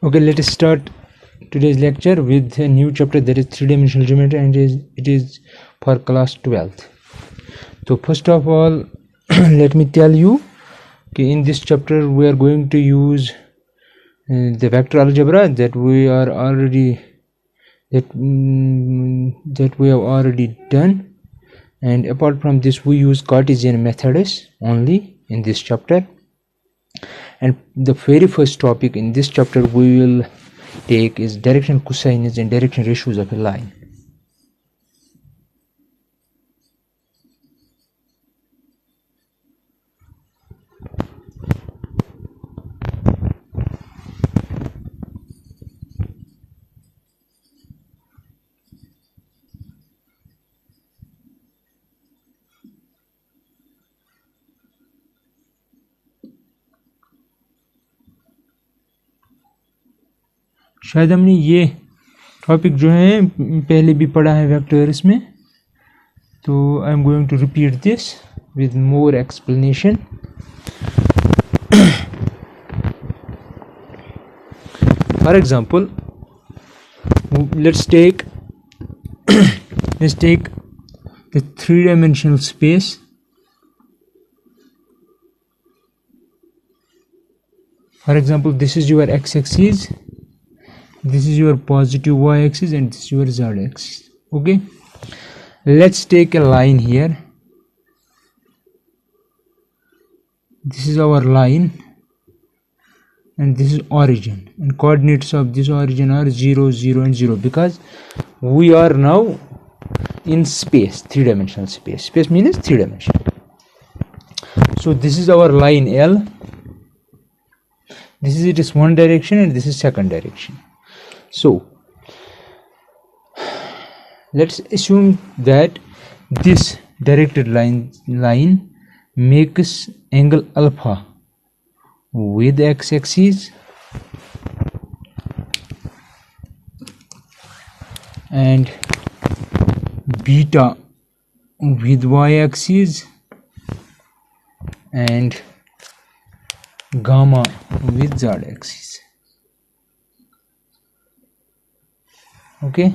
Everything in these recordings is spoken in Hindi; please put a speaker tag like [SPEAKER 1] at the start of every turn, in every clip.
[SPEAKER 1] Okay, let us start today's lecture with a new chapter, that is three-dimensional geometry, and it is for class 12th. So first of all, let me tell you, okay, in this chapter we are going to use the vector algebra that we have already done, and apart from this we use Cartesian methods only in this chapter. And the very first topic in this chapter we will take is direction cosines and direction ratios of a line. शायद हमने ये टॉपिक जो है पहले भी पढ़ा है वेक्टर्स में, तो I am going to repeat this with more explanation. For example, let's take the three-dimensional space. For example, this is your x-axis, this is your positive y-axis, and this is your z-axis. Okay, let's take a line here. This is our line and this is origin, and coordinates of this origin are 0, 0 and 0, because we are now in space, three-dimensional space. Space means three-dimensional. So this is our line L. This is its one direction and this is second direction. So let's assume that this directed line makes angle alpha with x-axis and beta with y-axis and gamma with z-axis. Okay,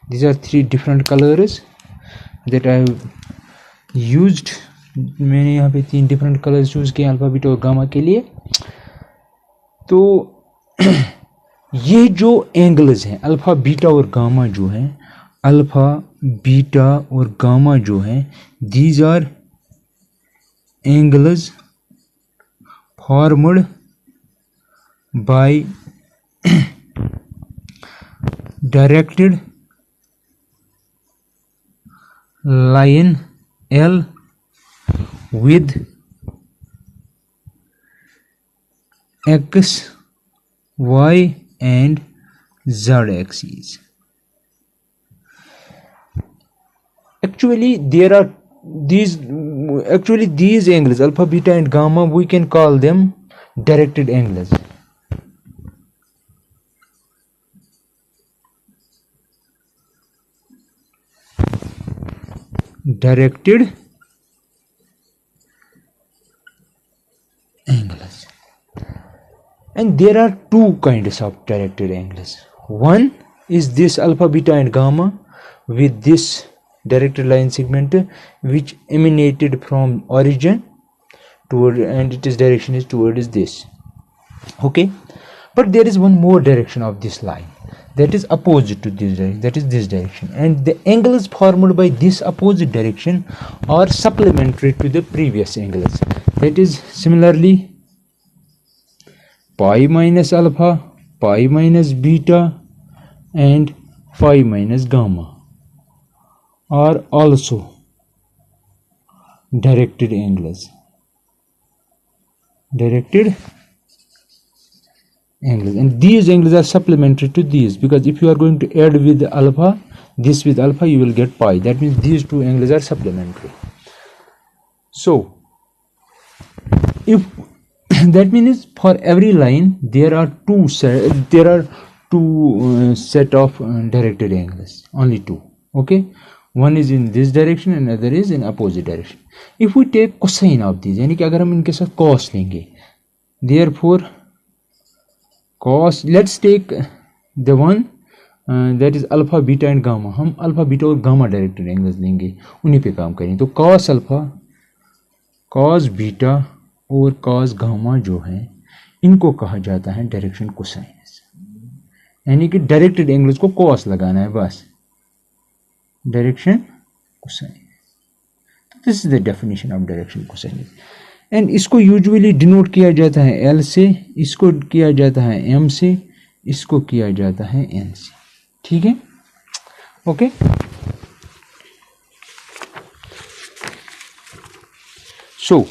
[SPEAKER 1] these are three different colors that I have used. मैंने यहाँ पे 3 डिफरेंट कलर्स यूज़ किए अल्फ़ा बीटा और गामा के लिए. तो ये जो एंगल्स हैं अल्फ़ा बीटा और गामा जो हैं, अल्फ़ा बीटा और गामा जो हैं, these are angles formed by directed line L with x, y and z axes. Actually these angles alpha, beta and gamma, we can call them directed angles. Directed angles. And there are two kinds of directed angles. One is this alpha, beta and gamma with this directed line segment which emanated from origin toward, and its direction is towards this. Okay, but there is one more direction of this line that is opposite to this direction, that is this direction, and the angles formed by this opposite direction are supplementary to the previous angles. That is similarly pi minus alpha, pi minus beta and phi minus gamma are also directed angles. And these angles are supplementary to these, because if you are going to add with alpha, this with alpha, you will get pi. That means these two angles are supplementary. So if that means for every line there are two set of directed angles, only two. Okay, one is in this direction and other is in opposite direction. If we take cosine of these, यानी कि अगर हम इनके साथ cos लेंगे, therefore cos, let's take the one that is alpha beta and gamma. हम अल्फा बीटा और गामा डायरेक्टेड एंगल्स लेंगे, उन्हीं पे काम करेंगे. तो cos अल्फा, cos बीटा और cos गामा जो है इनको कहा जाता है डायरेक्शन कोसाइनस. यानी कि डायरेक्टेड एंगल्स को cos लगाना है बस, direction cosines. This is the definition of direction cosines. And इसको यूजुअली डिनोट किया जाता है L से, इसको किया जाता है M से, इसको किया जाता है N से. ठीक है, ओके. सो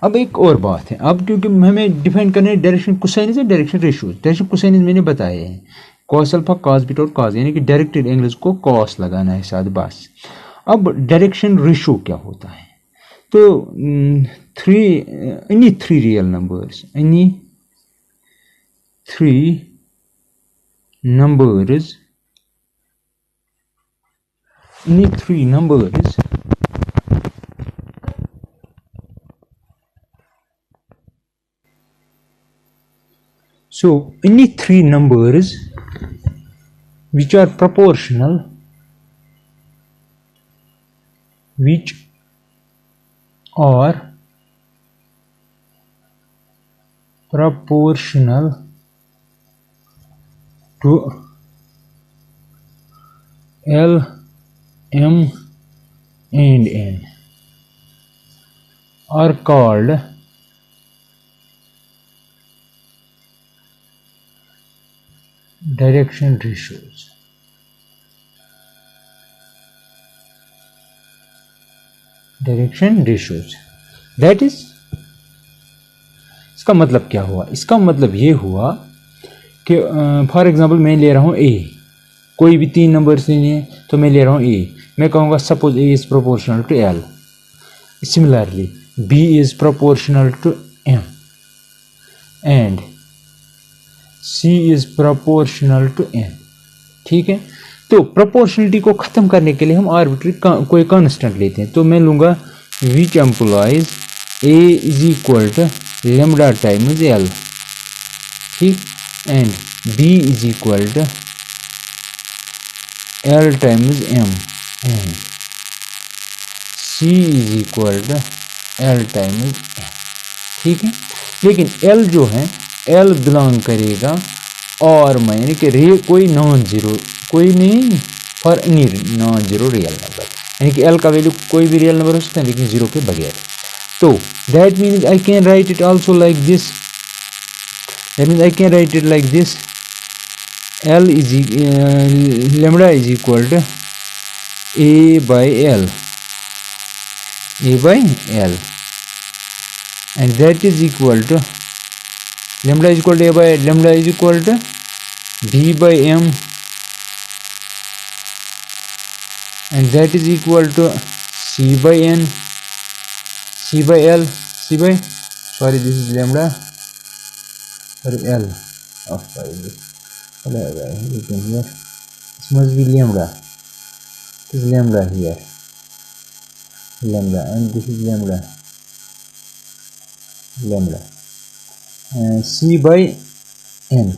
[SPEAKER 1] अब एक और बात है, अब क्योंकि हमें डिफाइन करना है डायरेक्शन कोसाइनस है डायरेक्शन रेशियोज. डायरेक्शन कोसाइनस मैंने बताया है cos अल्फा, cos बीटा और cos, यानी कि डायरेक्टेड एंगल्स को cos लगाना है साथ बस. अब डायरेक्शन रेशियो क्या होता है? तो any three real numbers, any three numbers, any three numbers so any three numbers which are proportional, which are proportional to L, M and N are called direction ratios. Direction ratios. That is, इसका मतलब क्या हुआ? इसका मतलब ये हुआ कि फॉर एग्जांपल मैं ले रहा हूँ ए, कोई भी तीन नंबर से नहीं है तो मैं ले रहा हूँ ए. मैं कहूँगा suppose A is proportional to L. Similarly B is proportional to M and C is proportional to N. ठीक है, तो प्रोपोर्शनलिटी को ख़त्म करने के लिए हम आर्बिट्री कोई कांस्टेंट लेते हैं. तो मैं लूँगा which implies a is equal to lambda times l. ठीक, and b is equal to l times m and C is equal to l times m. ठीक है, लेकिन एल जो है एल बिलोंग करेगा और मैं यानी कि कोई नॉन जीरो, कोई नहीं for any non zero real number, यानी कि एल का वैल्यू कोई भी रियल नंबर हो सकता है लेकिन जीरो के बगैर. तो that means I can write it also like this. That means I can write it like this. L is lambda is equal to A by L, A by L, and that is equal to lambda is equal to a by lambda is equal to b by m, and that is equal to c by n, c by l, c by, sorry this is lambda, sorry l, oh sorry this, you can hear this must be lambda, this is lambda here, lambda, and this is lambda, lambda. C by n,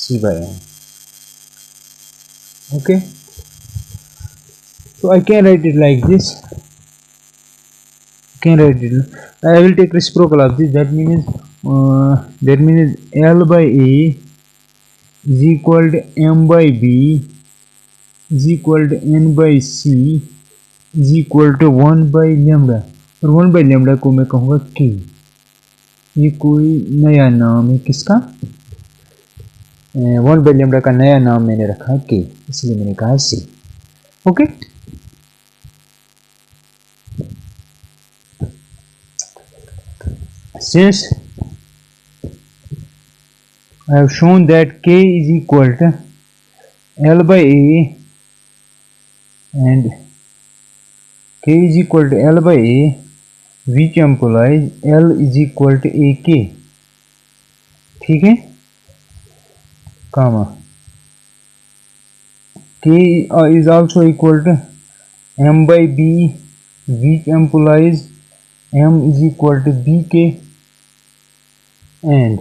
[SPEAKER 1] C by n. Okay, so I can write it like this. I can write it. I will take reciprocal of this. That means L by A is equal to M by B is equal to N by C is equal to 1 by lambda. और 1 by lambda को मैं कहूँगा K. ये कोई नया नाम है किसका? 1 बाई लेमडा का नया नाम मैंने रखा है के, इसलिए मैंने कहा see. Okay, since I have shown that K is equal to L by A and K is equal to L by A, which implies L is equal to AK. ठीक है, comma K is also equal to M by B which implies m is equal to bk and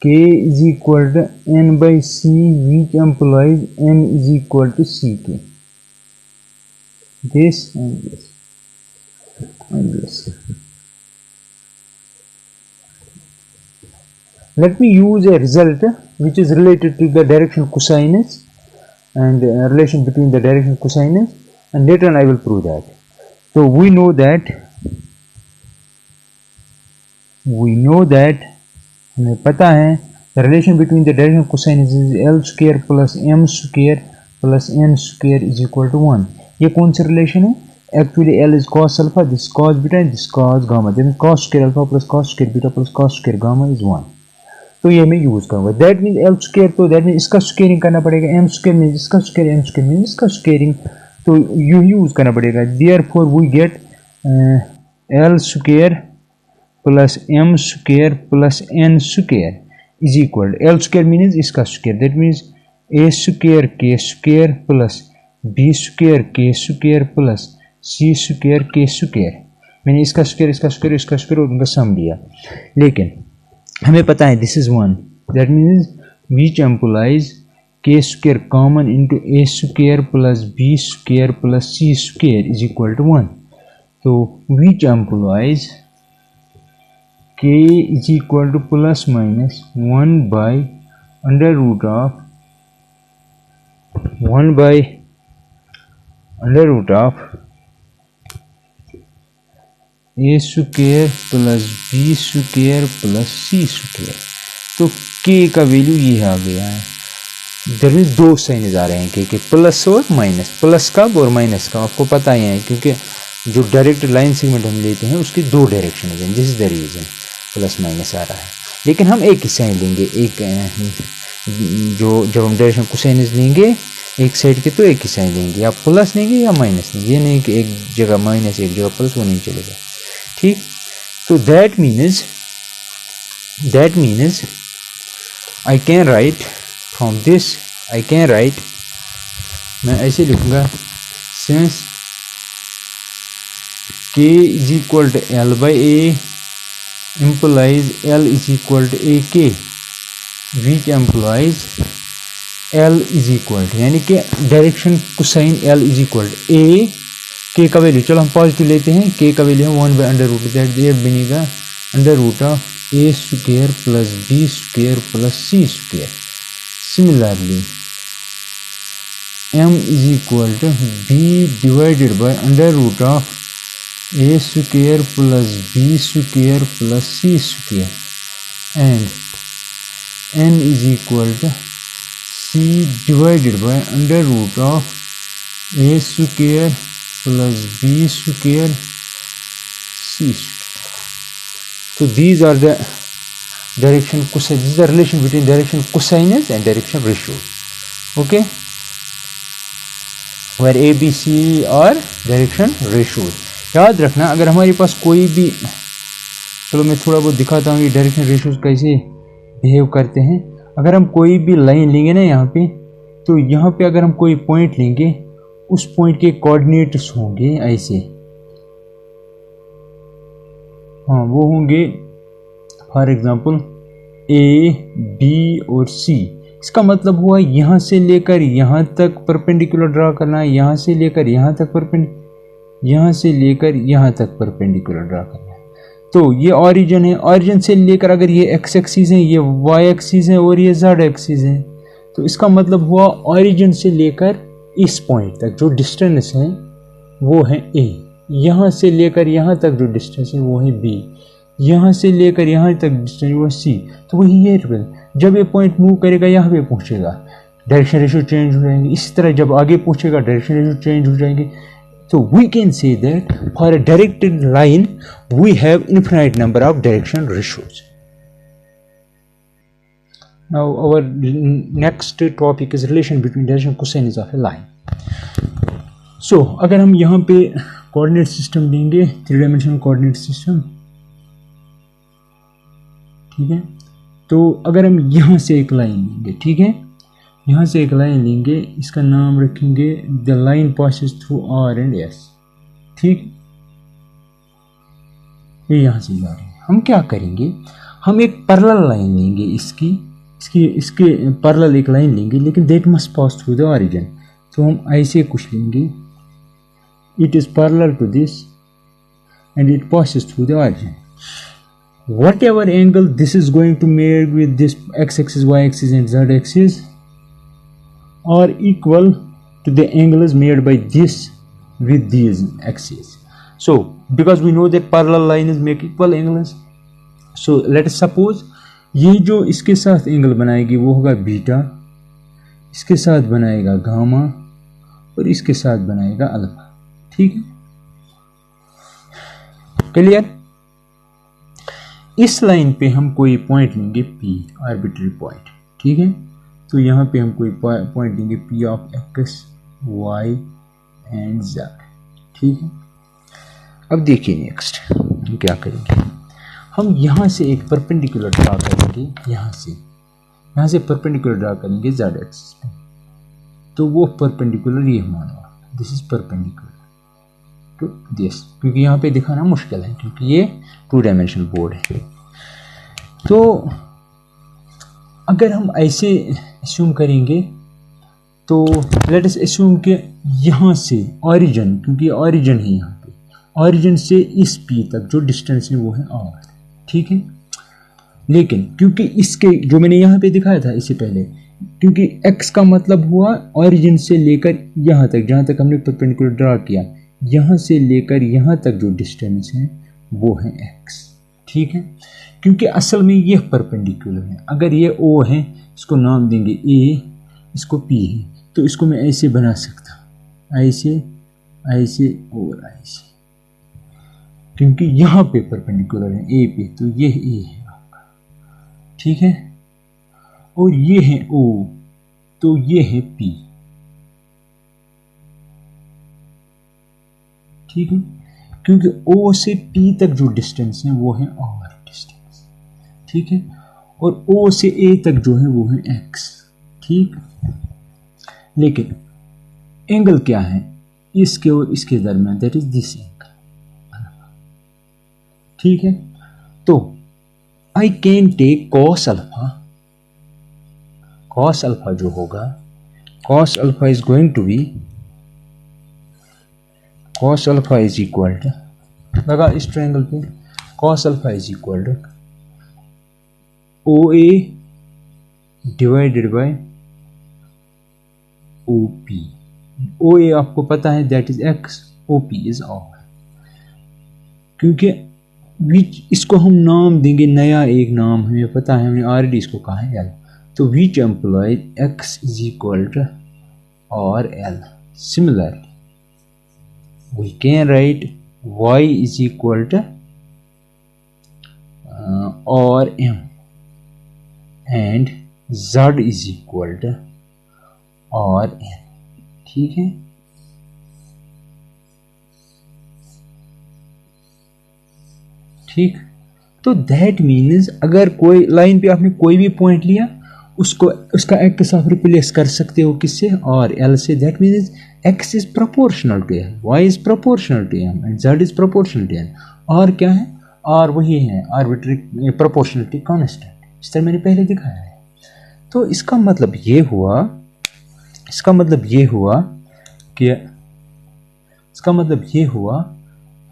[SPEAKER 1] k is equal to n by c, which implies n is equal to ck. This and this and this. Let me use a result which is related to the direction cosinus and relation between the direction cosinus, and later on I will prove that. So we know that हमें पता है the relation between the direction cosinus is L square plus m square plus n square is equal to 1. ये कौन सा relation है? Actually L is cos alpha, this is cos beta and this is cos gamma. Then cos square alpha plus cos square beta plus cos square gamma is 1. तो ये मैं यूज करूंगा. दैट मीन्स एल स्क्वायर, तो दैट मीन्स इसका स्क्वायरिंग करना पड़ेगा. एम स्क्वायर मीन्स इसका स्क्वायर, एम स्क्वायर मीन्स इसका स्क्वायरिंग, तो यू यूज करना पड़ेगा. Therefore we get l square plus M square plus N square is equal to l square means इसका square, that means a square k square plus b square k square plus c square k square. मैंने इसका स्क्वायर इसका स्क्वायर इसका स्क्वायर और उनका सम लिया. लेकिन हमें पता है this is 1, that means which implies k square common into a square plus b square plus c square is equal to 1. तो which implies k is equal to plus minus 1 by under root of a square plus b square plus c square. तो के का वैल्यू ये आ गया है. इधर में दो साइनज आ रहे हैं के प्लस और माइनस. प्लस का और माइनस का आपको पता ही है, क्योंकि जो डायरेक्ट लाइन सेगमेंट हम लेते हैं उसकी दो डायरेक्शन हैं, this is the reason plus minus आ रहा है. लेकिन हम एक ही साइन लेंगे, एक जो जब हम डायरेक्शन कोसाइनस लेंगे एक साइड के तो एक ही साइन लेंगे, या प्लस लेंगे या माइनस लेंगे. ये नहीं कि एक जगह माइनस एक जगह प्लस, वो नहीं चलेगा. ठीक, तो that means I can write from this, I can write, मैं ऐसे लिखूंगा since k is equal to L by A implies L is equal to AK, which implies L is equal to, यानी कि direction cosine L is equal to A. K का वैल्यू चलो हम पॉजिटिव लेते हैं, K का वैल्यू है 1 बाई अंडर रूट, दैट बनेगा under root of A square plus B square plus C square. Similarly M is equal to B divided by under root of a square plus b square plus c square, and n is equal to c divided by under root of a square plus b square c square. So these are the direction cosine, this is the relation between direction cosinus and direction ratio. Okay, where a b c are direction ratios. याद रखना, अगर हमारे पास कोई भी, चलो मैं थोड़ा बहुत दिखाता हूँ ये डायरेक्शन रेशियोज कैसे बिहेव करते हैं. अगर हम कोई भी लाइन लेंगे ना यहाँ पे, तो यहाँ पे अगर हम कोई पॉइंट लेंगे, उस पॉइंट के कोऑर्डिनेट्स होंगे ऐसे, हाँ वो होंगे फॉर एग्जांपल ए बी और सी. इसका मतलब हुआ यहाँ से लेकर यहाँ तक परपेंडिकुलर ड्रा करना है, यहाँ से लेकर यहाँ तक परपेंडिकुलर, यहाँ से लेकर यहाँ तक परपेंडिकुलर ड्रा करना है. तो ये ऑरिजिन है, ऑरिजिन से लेकर अगर ये एक्स एक्सिस है, ये वाई एक्सिस है और ये जेड एक्सिस है, तो इसका मतलब हुआ ऑरिजिन से लेकर इस पॉइंट तक जो डिस्टेंस है वो है ए, यहाँ से लेकर यहाँ तक जो डिस्टेंस है वो है बी, यहाँ से लेकर यहाँ तक डिस्टेंस वो सी. तो वही ये जब ये पॉइंट मूव करेगा यहाँ पे पहुँचेगा, डायरेक्शन रेशियो चेंज हो जाएंगे. इसी तरह जब आगे पहुँचेगा डायरेक्शन रेशियो चेंज हो जाएंगे. So we can say that for a directed line we have infinite number of direction ratios. Now our next topic is relation between direction cosinus of a line. So अगर हम यहाँ पे coordinate system लेंगे, 3-dimensional coordinate system, ठीक है, तो अगर हम यहाँ से एक लाइन लेंगे, ठीक है, यहाँ से एक लाइन लेंगे, इसका नाम रखेंगे the line passes through R and S. ठीक, ये यहाँ से जा रही है। हम क्या करेंगे, हम एक पैरेलल लाइन लेंगे, इसके पैरेलल एक लाइन लेंगे, लेकिन that must pass through the origin. तो हम ऐसे कुछ लेंगे, it is parallel to this and it passes through the origin. Whatever angle this is going to make with this x-axis, y-axis and z-axis are equal to the angles made by this with these axes. So because we know that parallel lines make equal angles, so let us suppose ये जो इसके साथ एंगल बनाएगी वो होगा बीटा, इसके साथ बनाएगा गामा और इसके साथ बनाएगा अल्फा। ठीक है, क्लियर। इस लाइन पे हम कोई पॉइंट लेंगे P, आर्बिट्री पॉइंट। ठीक है, तो यहाँ पे हम कोई पॉइंट लेंगे P of x, y and z। ठीक है, अब देखिए नेक्स्ट हम क्या करेंगे, हम यहाँ से एक परपेंडिकुलर ड्रा करेंगे, यहाँ से परपेंडिकुलर ड्रा करेंगे z एक्सिस पे। तो वो परपेंडिकुलर ये मानो, this is perpendicular to this, क्योंकि यहाँ पे दिखाना मुश्किल है क्योंकि ये 2 डायमेंशनल बोर्ड है। तो अगर हम ऐसे अस्यूम करेंगे तो लेट अस अस्यूम कि यहाँ से ऑरिजिन, क्योंकि ऑरिजिन है यहाँ पे, ऑरिजिन से इस P तक जो डिस्टेंस है वो है R। ठीक है, लेकिन क्योंकि इसके जो मैंने यहाँ पे दिखाया था इससे पहले, क्योंकि x का मतलब हुआ ऑरिजिन से लेकर यहाँ तक, जहाँ तक हमने परपेंडिकुलर ड्रा किया, यहाँ से लेकर यहाँ तक जो डिस्टेंस है वो है x। ठीक है, क्योंकि असल में ये परपेंडिकुलर है। अगर ये O है, इसको नाम देंगे A, इसको P है, तो इसको मैं ऐसे बना सकता, ऐसे ऐसे और ऐसे, क्योंकि यहाँ पे परपेंडिकुलर है A पे, तो ये A है आपका। ठीक है, और ये है O, तो ये है P। ठीक है, क्योंकि O से P तक जो डिस्टेंस है वो है R डिस्टेंस। ठीक है, और O से A तक जो है वो है X। ठीक, लेकिन एंगल क्या है इसके और इसके दरमियान, दैट इज दिस एंगल। ठीक है, तो I can take cos alpha. cos alpha जो होगा, cos alpha is going to be, cos alpha is equal to, लगा इस ट्रायंगल पे, cos alpha is equal to OA divided by OP। OA आपको पता है that is x, OP is R। क्योंकि विच, इसको हम नाम देंगे, नया एक नाम हमें पता है, हमने ऑलरेडी इसको कहा है L। तो which implies x is equal to R L। Similarly we can write y is equal to R M and z is equal to R N। ठीक है, ठीक, तो दैट मीन्स अगर कोई लाइन पे आपने कोई भी पॉइंट लिया, उसको उसका एक्स आप रिप्लेस कर सकते हो किससे, और L से। That means x is proportional to L, y is proportional to M and z is proportional to L। और क्या है, R वही है आर्बिट्री प्रोपोर्शनलिटी कांस्टेंट, इस तरह मैंने पहले दिखाया है। तो इसका मतलब ये हुआ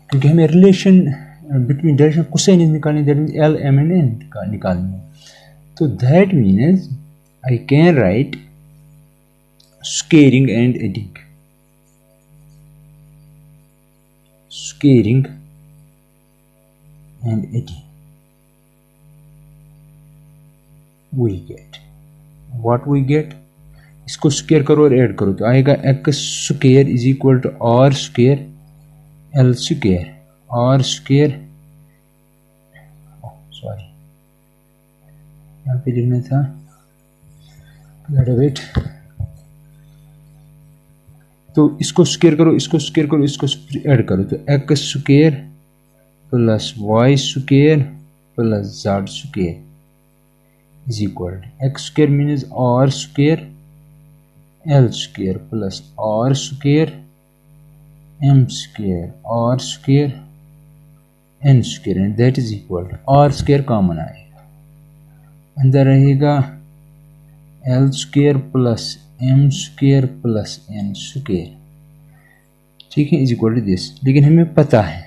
[SPEAKER 1] क्योंकि हमें रिलेशन बिटवीन डायरेक्शन कोसाइन निकालनी, that means L M and N का निकालनी है। तो that means I can write squaring and adding, scaling and adding, we get what we get, इसको स्क्वायर करो और ऐड करो तो आएगा x square is equal to R square L square, R square, sorry यहाँ पे लिखना था, वेट, तो इसको स्क्वायर करो, इसको स्क्वायर करो, इसको ऐड करो, तो x square plus y square plus z square is equal to x square means R square L square plus R square M square R square N square and that is equal to R square common आएगा, अंदर रहेगा L square plus M square plus N square, ठीक है, इज इक्वल टू दिस। लेकिन हमें पता है,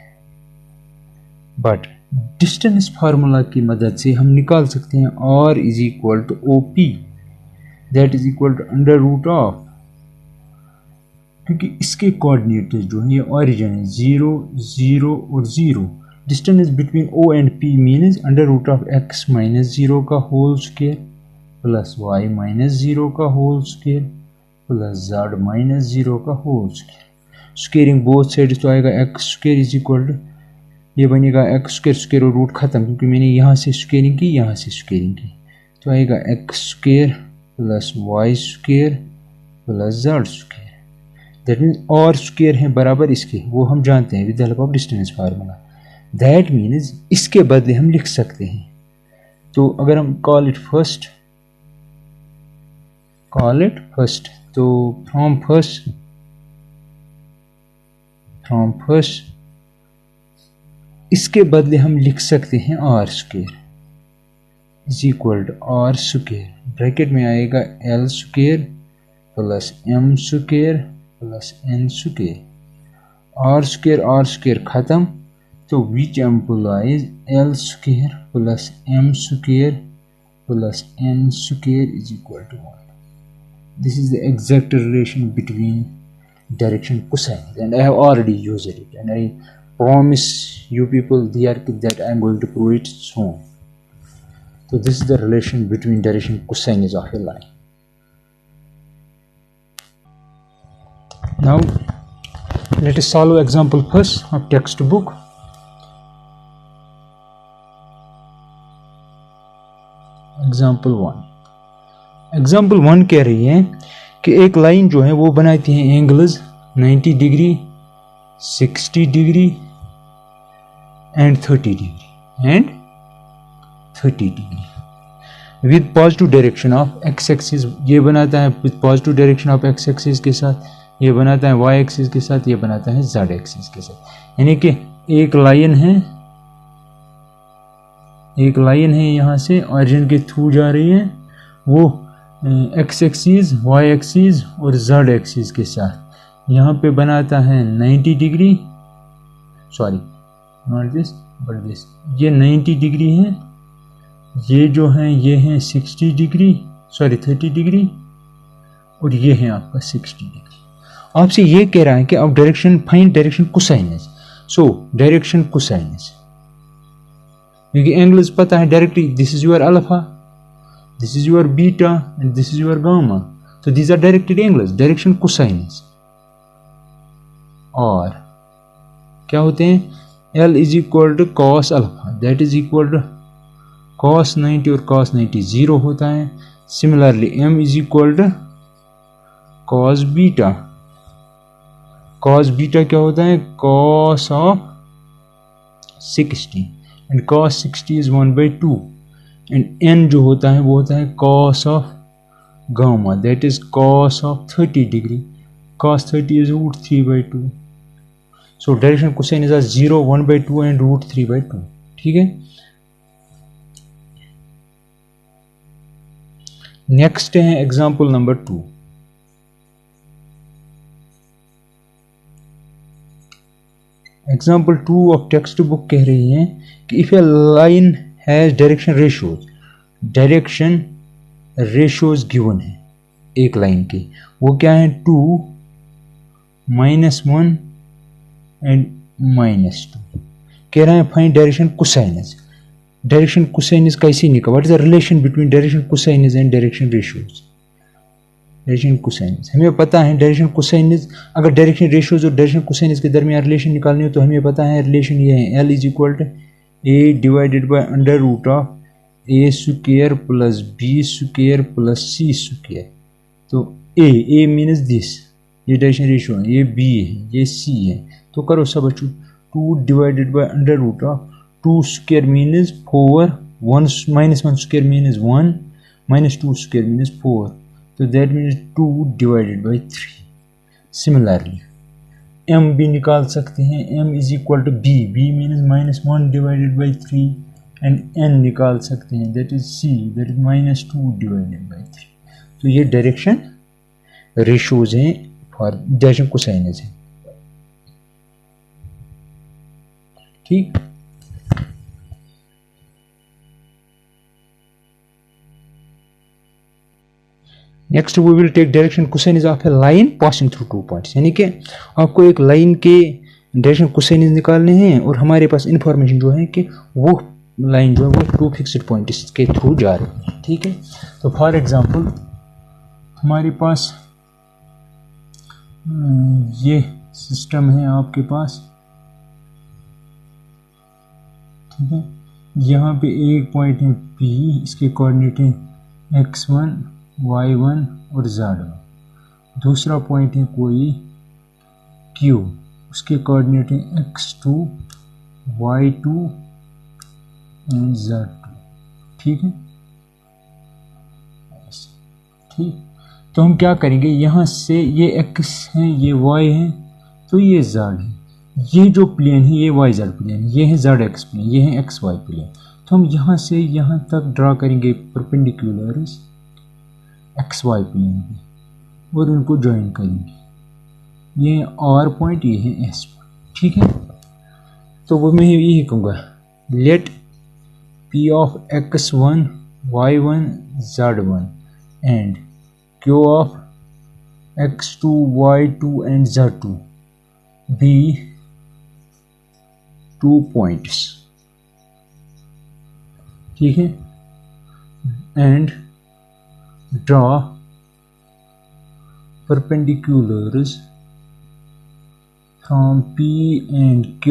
[SPEAKER 1] बट डिस्टेंस फार्मूला की मदद से हम निकाल सकते हैं R is equal to OP, that is equal to under root of, क्योंकि इसके कोऑर्डिनेट जो है ये ऑरिजिन है 0 0 और 0, distance between O and P means under root of x minus 0 का whole square plus y minus 0 का whole square plus z minus 0 का whole square. Squaring both sides तो आएगा x square is equal to, ये बनेगा x स्क्वायर स्क्वायर और रूट खत्म, क्योंकि मैंने यहाँ से स्क्वेयरिंग की यहाँ से स्क्वेयरिंग की, तो आएगा x square plus y square plus z square, that means R square है बराबर इसके, वो हम जानते हैं with the help of distance formula. That means इसके बदले हम लिख सकते हैं, तो अगर हम कॉल इट फर्स्ट तो फ्रॉम फर्स्ट इसके बदले हम लिख सकते हैं R square is equal to R square, bracket में आएगा L square plus M square plus N square, are square खत्म, तो which implies l square plus M square plus N square is equal to 1। This is the exact relation between direction cosine and I have already used it and I promise you people that I am going to prove it soon. So this is the relation between direction cosine of a line. Now let us solve example first of textbook. Example 1 कह रही है कि एक लाइन जो है वो बनाती है angles 90 degree 60 degree and 30 degree with positive direction of x axis, ये बनाता है with positive direction of x axis के साथ, ये बनाता है वाई एक्सिस के साथ, ये बनाता है जेड एक्सिस के साथ। यानी कि एक लाइन है यहाँ से ऑरिजिन के थ्रू जा रही है, वो एक्स एक्सिस वाई एक्सिस और जेड एक्सिस के साथ यहाँ पे बनाता है 90 degree, sorry not this but this, ये 90 डिग्री है, ये जो है ये है 60 डिग्री सॉरी 30 डिग्री और ये है आपका 60 डिग्री। आपसे ये कह रहा है कि आप direction find direction cosines, so direction cosines, क्योंकि एंगल्स पता है directly, this is your alpha, this is your beta and this is your gamma, so these are directed angles, direction cosinus। और क्या होते हैं, L is equal to cos alpha, that is equal to cos 90 और cos 90 0 होता है। Similarly M is equal to cos beta क्या होता है, cos of 60 and cos 60 is 1/2 and n जो होता है वो होता है cos of gamma, that is cos of 30 degree, cos 30 is √3/2, so direction cosine is 0 1/2 and √3/2, ठीक है। नेक्स्ट है example number 2। Example 2 of text book कह रही है कि if A line has direction ratios given है एक लाइन के, वो क्या है 2 -1 एंड -2, कह रहा है find direction cosines. Direction cosines कैसे निकाल, what is the relation between direction cosines and direction ratios. Direction cosines हमें पता है, डायरेक्शन कोसाइनस अगर डायरेक्शन रेशियोज और डायरेक्शन कोसाइनस के दरमियान रिलेशन निकालनी हो तो हमें पता है रिलेशन ये है, L is equal to A divided by under root of A square plus B square plus C square. तो A मीन्स दिस, ये डायरेक्शन रेशियो है, ये B है, ये C है, तो करो सब बच्चों 2 divided by under root of 2 square means 4, 1 -1 square means 1, -2 square means 4, तो that means 2 divided by 3। Similarly m भी निकाल सकते हैं, m is equal to b means -1 divided by 3 and n निकाल सकते हैं, that is c, that is -2 divided by 3। तो ये डायरेक्शन रेशोज हैं फॉर डायरेक्शन कोसाइनस है। ठीक, next we will take direction cosines of a line passing through 2 points, यानी कि आपको एक लाइन के डायरेक्शन कोसाइनस निकालने हैं और हमारे पास इंफॉर्मेशन जो है कि वो लाइन जो है वो 2 फिक्स्ड पॉइंट्स के थ्रू जा रही है। ठीक है, तो फॉर एग्जांपल हमारे पास ये सिस्टम है आपके पास, ठीक है, यहाँ पे एक पॉइंट है P, इसके कोऑर्डिनेट है x1 y1 और z1। दूसरा पॉइंट है कोई Q, उसके कोऑर्डिनेट है x2 y2 एंड z2। ठीक है, ठीक, तो हम क्या करेंगे, यहाँ से ये x है, ये y है, तो ये z है, ये जो प्लेन है ये y z प्लेन, ये है z x प्लेन, ये है x y प्लेन। तो हम यहाँ से यहाँ तक ड्रा करेंगे परपेंडिकुलर्स एक्स वाई प्लेन पे और उनको ज्वाइन करेंगे। ये आर पॉइंट, ये है एस पॉइंट। ठीक है, तो वो मैं यही कहूँगा, let P of x1 y1 z1 and q of x2 y2 and z2 be 2 points। ठीक है, एंड draw perpendiculars from P and Q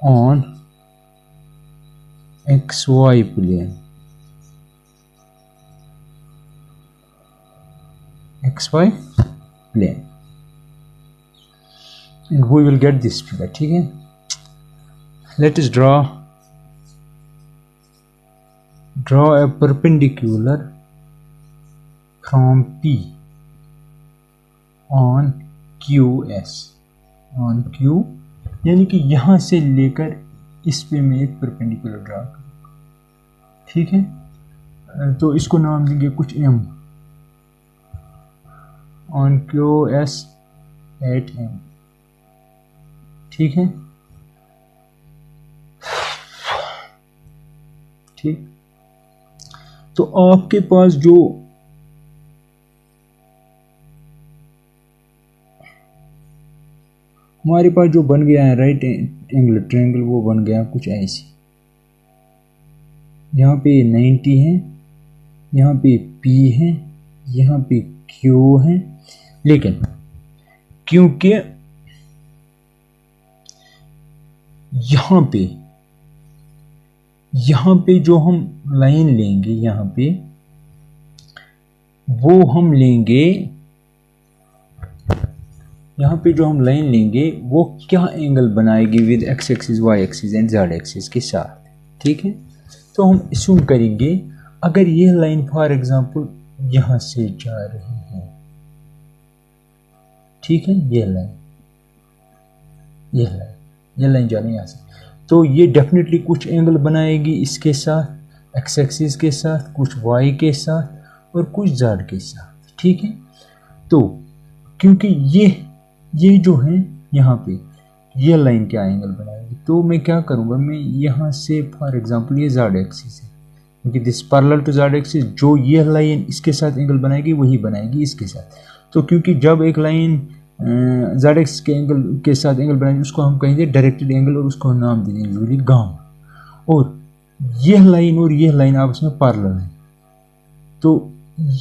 [SPEAKER 1] on XY plane, XY plane, and we will get this figure। ठीक है, let us draw a perpendicular from P on QS, on Q, यानी कि यहाँ से लेकर इस पे मैं एक परपेंडिकुलर ड्रा करूँगा। ठीक है, तो इसको नाम देंगे कुछ M, on QS at M। ठीक है, ठीक, तो आपके पास जो हमारे पास जो बन गया है राइट एंगल ट्रायंगल, वो बन गया कुछ ऐसे, यहाँ पे 90 है, यहाँ पे P है, यहाँ पे Q है, लेकिन क्योंकि यहाँ पे जो हम लाइन लेंगे, यहाँ पे वो हम लेंगे, यहाँ पे जो हम लाइन लेंगे वो क्या एंगल बनाएगी with X axis Y axis and Z axis के साथ। ठीक है, तो हम अस्यूम करेंगे अगर ये लाइन फॉर एग्जांपल यहाँ से जा रही है, ठीक है, ये लाइन जा रही है यहाँ से, तो ये डेफिनेटली कुछ एंगल बनाएगी इसके साथ, एक्स एक्सिस के साथ, कुछ वाई के साथ और कुछ जेड के साथ। ठीक है, तो क्योंकि ये जो है यहाँ पे ये लाइन क्या एंगल बनाएगी, तो मैं क्या करूँगा, मैं यहाँ से फॉर एग्जांपल ये जेड एक्सिस है, क्योंकि this parallel to Z axis, जो ये लाइन इसके साथ एंगल बनाएगी वही बनाएगी इसके साथ। तो क्योंकि जब एक लाइन जेड एक्सिस के एंगल के साथ एंगल बनाएगी उसको हम कहेंगे डायरेक्टेड एंगल और उसको नाम देंगे यूजुअली गामा। और यह लाइन आपस में पैरेलल है, तो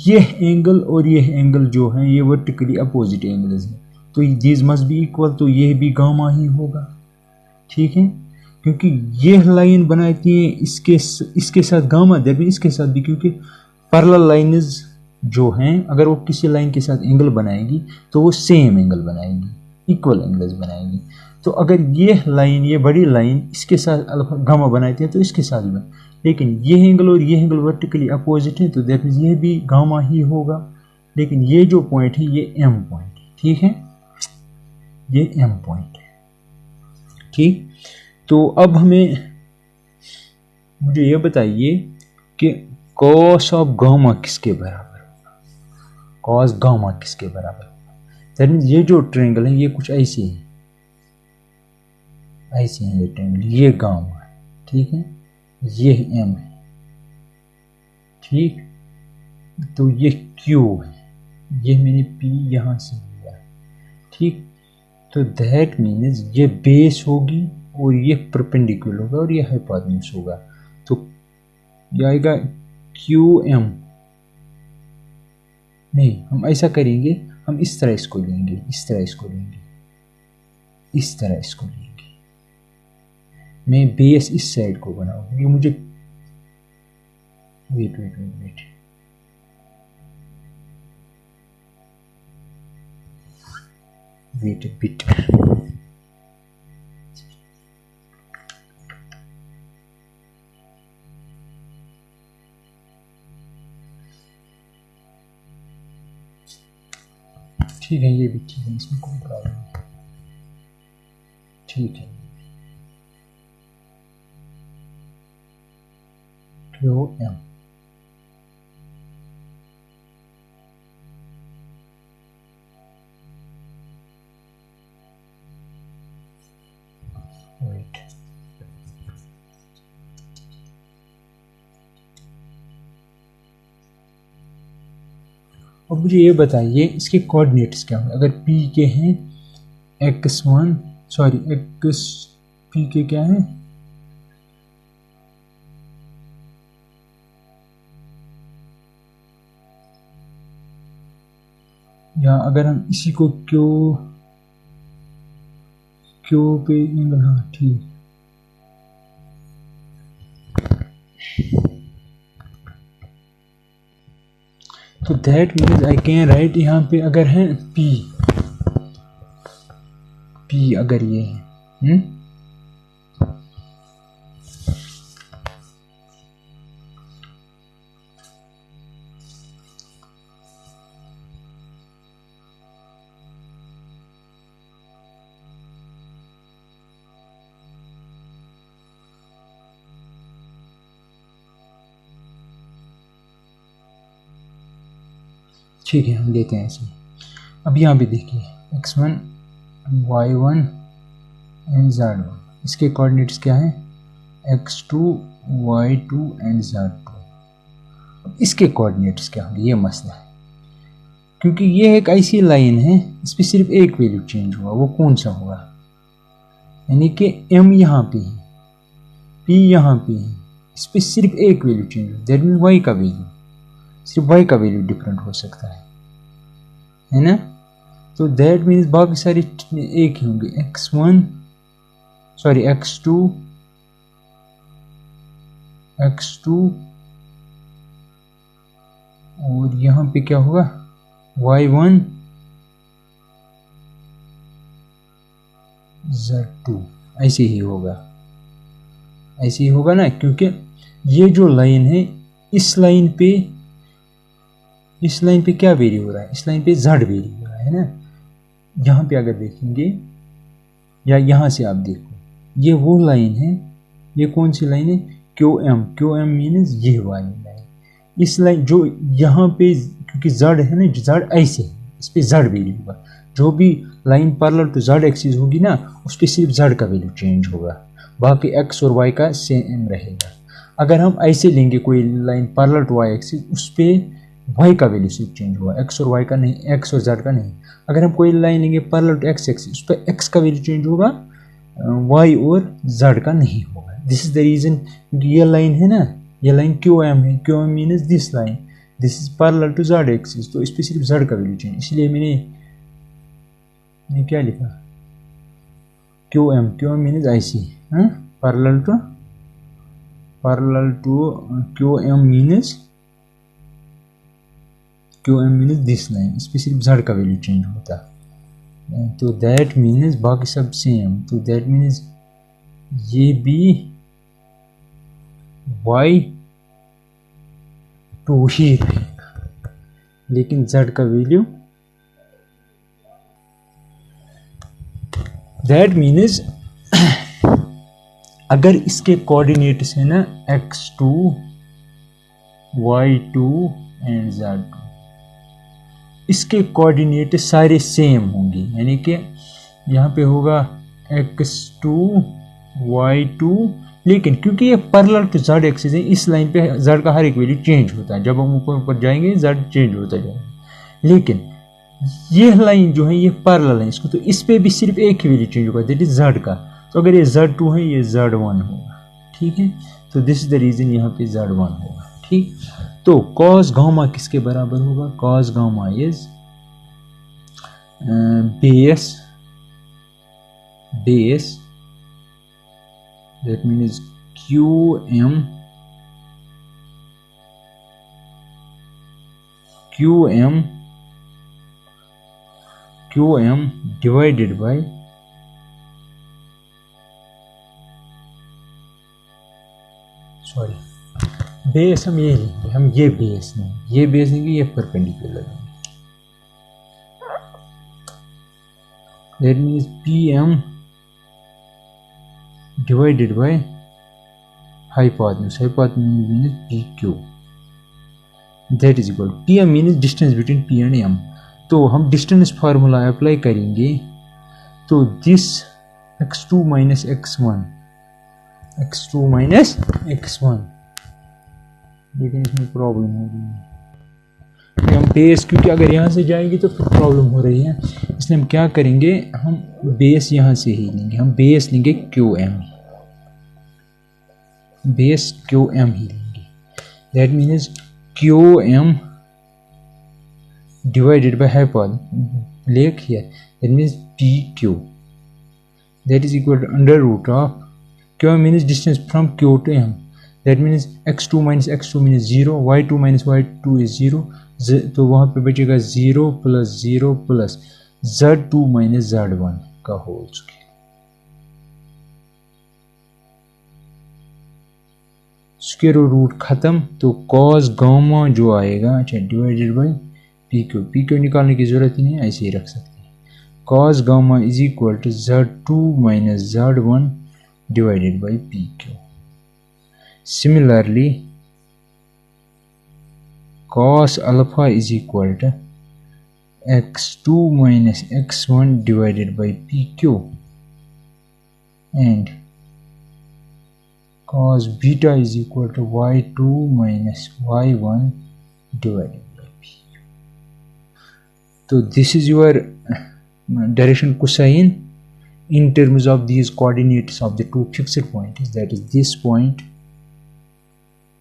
[SPEAKER 1] यह एंगल और यह एंगल जो है ये वर्टिकली अपोजिट एंगल्स हैं, तो दीज मस्ट बी इक्वल, तो यह भी गामा ही होगा। ठीक है, क्योंकि यह लाइन बनाती है इसके साथ गामा, दैट मीन इसके साथ भी, क्योंकि पैरेलल लाइन्स जो हैं अगर वो किसी लाइन के साथ एंगल बनाएगी तो वो सेम एंगल बनाएगी, इक्वल एंगल्स बनाएगी। तो अगर ये लाइन, ये बड़ी लाइन इसके साथ अल्फा गामा बनाती है तो इसके साथ भी, लेकिन ये एंगल और ये एंगल वर्टिकली अपोजिट है, तो दैट मीन्स ये भी गामा ही होगा। लेकिन ये जो पॉइंट है ये एम पॉइंट है, ठीक है, ये एम पॉइंट है, ठीक। तो अब हमें मुझे ये बताइए कि कॉस ऑफ गामा किसके बराबर होगा, कॉस गामा किसके बराबर होगा। दैट मीन्स ये जो ट्रायंगल है ये कुछ ऐसे है, ऐसे है ये ट्रायंगल, ये गामा है, ठीक है, ये एम है, ठीक। तो ये क्यू है, ये मैंने पी यहाँ से लिया है, ठीक। तो दैट मीन्स ये बेस होगी और ये परपेंडिकुलर होगा और ये हाइपोटेन्यूज होगा। तो ये आएगा क्यू एम, नहीं हम ऐसा करेंगे, हम इस तरह इसको लेंगे, इस तरह इसको लेंगे, इस तरह इसको लेंगे। मैं बेस इस साइड को बनाऊंगा, ये मुझे wait wait wait wait wait bit, ठीक है, ये भी ठीक है, इसमें कोई प्रॉब्लम नहीं, ठीक है। क्यू एम, वेट, अब मुझे ये बताइए इसके कोऑर्डिनेट्स क्या होंगे। अगर P के हैं x1, सॉरी x, P के क्या है, या अगर हम इसी को क्यू पे एंगल, हाँ ठीक, तो that means I can right यहाँ पे अगर है P अगर ये है, ठीक है, हम लेते हैं इसे। अब यहाँ पे देखिए x1, y1 एंड z1, इसके कोऑर्डिनेट्स क्या हैं, x2, y2 एंड z2। इसके कोऑर्डिनेट्स क्या होंगे, ये मसला है, क्योंकि ये एक ऐसी लाइन है इस पर सिर्फ एक वैल्यू चेंज हुआ, वो कौन सा होगा, यानी कि m यहाँ पे है, p यहाँ पे है, इस पर सिर्फ एक वैल्यू चेंज हुआ, दैट मीन y का वैल्यू, सिर्फ y का वैल्यू डिफरेंट हो सकता है ना। तो दैट मीन्स बाकी सारे एक ही होंगे, x1, सॉरी x2 और यहाँ पे क्या होगा y1 z2, ऐसे ही होगा, ऐसे ही होगा ना, क्योंकि ये जो लाइन है इस लाइन पे क्या वेरी हो रहा है, इस लाइन पे z वेरी हो रहा है ना। यहाँ पे अगर देखेंगे या यहाँ से आप देखो, ये वो लाइन है, ये कौन सी लाइन है, क्यू एम मीन्स ये वाली लाइन, इस लाइन जो यहाँ पे, क्योंकि z है ना, z ऐसे है, इस पे z वेरी होगा, जो भी line parallel to z axis होगी ना उस पर सिर्फ z का वैल्यू चेंज होगा, बाकी x और y का सेम रहेगा। अगर हम ऐसे लेंगे कोई line parallel to y axis, उस पर y का वैल्यू सिर्फ चेंज होगा, x और y का नहीं, x और z का नहीं। अगर हम कोई लाइन लेंगे पैरेलल टू x एक्सिस, उस पर x का वैल्यू चेंज होगा, y और z का नहीं होगा। दिस इज द रीजन, क्योंकि ये लाइन है ना, ये लाइन क्यू एम है, Q M means this line, this is parallel to z axis, तो इस पर सिर्फ z का वैल्यू चेंज, इसलिए मैंने क्या लिखा, क्यू एम मीन्स ऐसी, parallel to Q M means this line, इस पर सिर्फ z का वैल्यू चेंज होता, तो दैट मीन्स बाकी सब सेम, तो दैट मीन्स ये भी y2 ही रहेगा, लेकिन z का वैल्यू, दैट मीन्स अगर इसके कोऑर्डिनेट्स है ना x2 y2 एंड z2, इसके कोऑर्डिनेट सारे सेम होंगे, यानी कि यहाँ पे होगा x2 y2, लेकिन क्योंकि ये पैरेलल टू z एक्सिस है, इस लाइन पे z का हर एक वैल्यू चेंज होता है, जब हम ऊपर ऊपर जाएंगे z चेंज होता जाएगा, लेकिन ये लाइन जो है ये पैरेलल है इसको, तो इस पे भी सिर्फ एक ही वैल्यू चेंज होगा, दैट इज z का, तो अगर ये z2 है ये z1 होगा, ठीक है, तो दिस इज द रीजन यहाँ पे z1 होगा, ठीक। तो cos गामा किसके बराबर होगा, cos gamma is base that means QM divided by base, हम ये लेंगे, हम ये बेस नहीं, ये बेस लेंगे, ये परपेंडिकुलर लेंगे, that means PM divided by hypotenuse means PQ, that is equal, PM means distance between P and M, तो हम डिस्टेंस फार्मूला अप्लाई करेंगे, तो दिस x2 माइनस x1, लेकिन इसमें प्रॉब्लम हो रही है, हम बेस, क्योंकि अगर यहाँ से जाएंगे तो फिर प्रॉब्लम हो रही है, इसलिए हम क्या करेंगे, हम बेस यहाँ से ही लेंगे, हम बेस लेंगे QM ही लेंगे, that means QM divided by hypotenuse, like here, that means PQ, that is equal to under root of Q means distance from Q to M, that means x2 minus x2 means 0, y2 minus y2 is 0, तो वहाँ पे बचेगा 0 प्लस z2 माइनस z1 का होल स्क्वायर, स्क्वायर रूट खत्म, तो cos गामा जो आएगा, अच्छा डिवाइडेड बाई PQ निकालने की जरूरत ही नहीं, ऐसे ही रख सकते हैं, cos gamma is equal to z2 minus z1 divided by PQ, similarly cos alpha is equal to x2 minus x1 divided by PQ, and cos beta is equal to y2 minus y1 divided. So this is your direction cosine in terms of these coordinates of the two fixed points, that is this point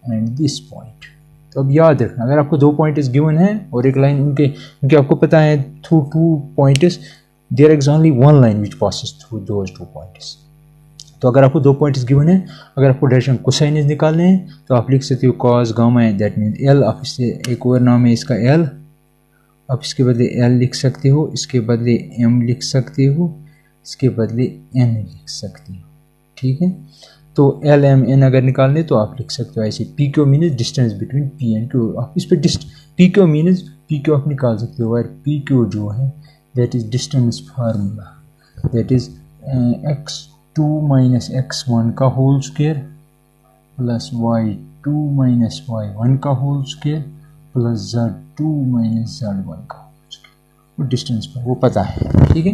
[SPEAKER 1] and this point. तो अब याद रखना, अगर आपको दो पॉइंट्स गिवन है और एक लाइन उनके आपको पता है through two points there is only one line which passes through those two points, तो अगर आपको दो पॉइंट्स गिवन है, अगर आपको डायरेक्शन कोसाइनस निकालने हैं तो आप लिख सकते हो cos गामा है, दैट मीन L, आप इससे एक और नाम है इसका L, आप इसके बदले L लिख सकते हो, इसके बदले M लिख सकते हो, इसके बदले N लिख सकते हो, ठीक है। तो L M N अगर निकालने तो आप लिख सकते हो ऐसे, P Q means distance between P and Q, आप इस पर P Q means P Q आप निकाल सकते हो, और पी क्यू जो है that is distance formula, that is x2 minus x1 का whole square plus y2 minus y1 का whole square plus z2 minus z1 का होल स्क्वायर, वो डिस्टेंस पर वो पता है, ठीक है।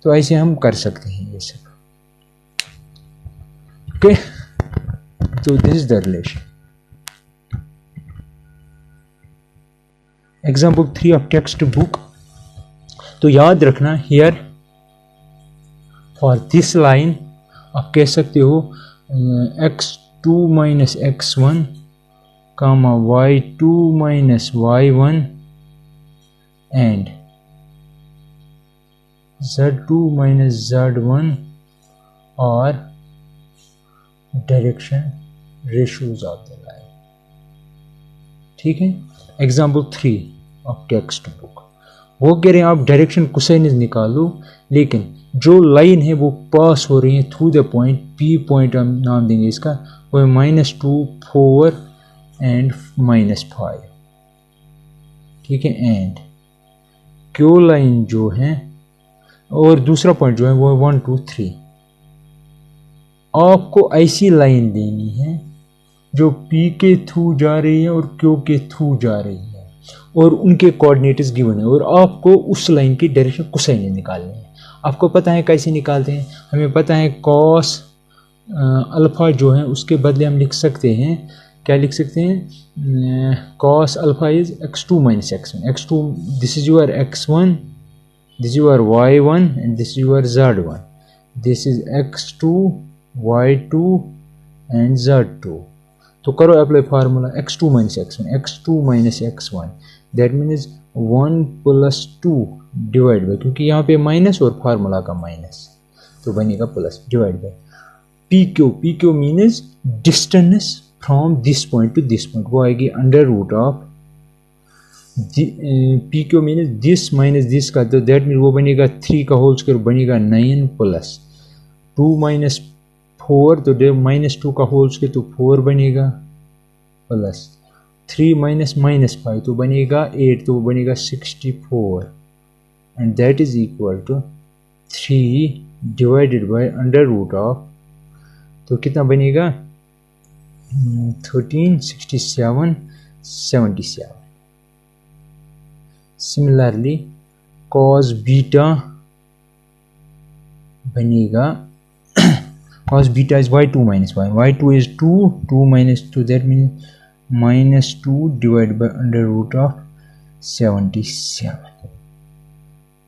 [SPEAKER 1] तो ऐसे हम कर सकते हैं ये सब, ओके। तो this is the relation. Example 3 of text book. तो याद रखना हियर फॉर दिस लाइन आप कह सकते हो x2 minus x1 comma y2 minus y1 and z2 minus z1 और direction ratios of the line, ठीक है। Example 3 of text book. वो कह रहे हैं आप डायरेक्शन कोसाइनस निकालो, लेकिन जो लाइन है वो पास हो रही है through the point, P point हम नाम देंगे इसका, वो है -2, 4 एंड -5, ठीक है। एंड क्यू लाइन जो है और दूसरा पॉइंट जो है वो है 1 2 3। आपको ऐसी लाइन देनी है जो पी के थ्रू जा रही है और क्यू के थ्रू जा रही है और उनके कोऑर्डिनेट्स गिवन है, और आपको उस लाइन की डायरेक्शन कोसाइन निकालनी है। आपको पता है कैसे निकालते हैं, हमें पता है कॉस अल्फ़ा जो है उसके बदले हम लिख सकते हैं, क्या लिख सकते हैं, cos alpha is x2 - x1, x2 this is your x1, this is your y1 and this is your z1, this is x2 y2 and z2। तो करो apply formula, x2 - x1, x2 - x1 that means 1 + 2 divide by, क्योंकि यहाँ पे माइनस और फार्मूला का माइनस, तो बनेगा plus divide by P Q means distance from this point two this point, वो आएगी √ of P Q means this minus this का, तो दैट मीन वो बनेगा 3 का होल स्क्वायर बनेगा 9 प्लस 2 - 4, तो -2 का होल स्क्वायर तो 4 बनेगा, प्लस 3 - -5 तो बनेगा 8, तो बनेगा 64 and that is equal to 3 divided by √ of, तो कितना बनेगा 13 67 77। सिमिलरली cos बीटा बनेगा cos beta is y2 - y, y2 is 2, 2 - 2 that means -2 divide by √ of 77।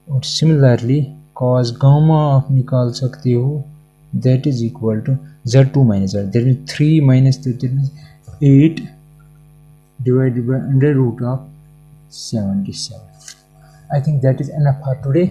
[SPEAKER 1] और सिमिलरली cos गामा आप निकाल सकते हो, that is equal to z2 - z, that means 3 - 3 that means 8 divided by √ of 77। I think that is enough for today.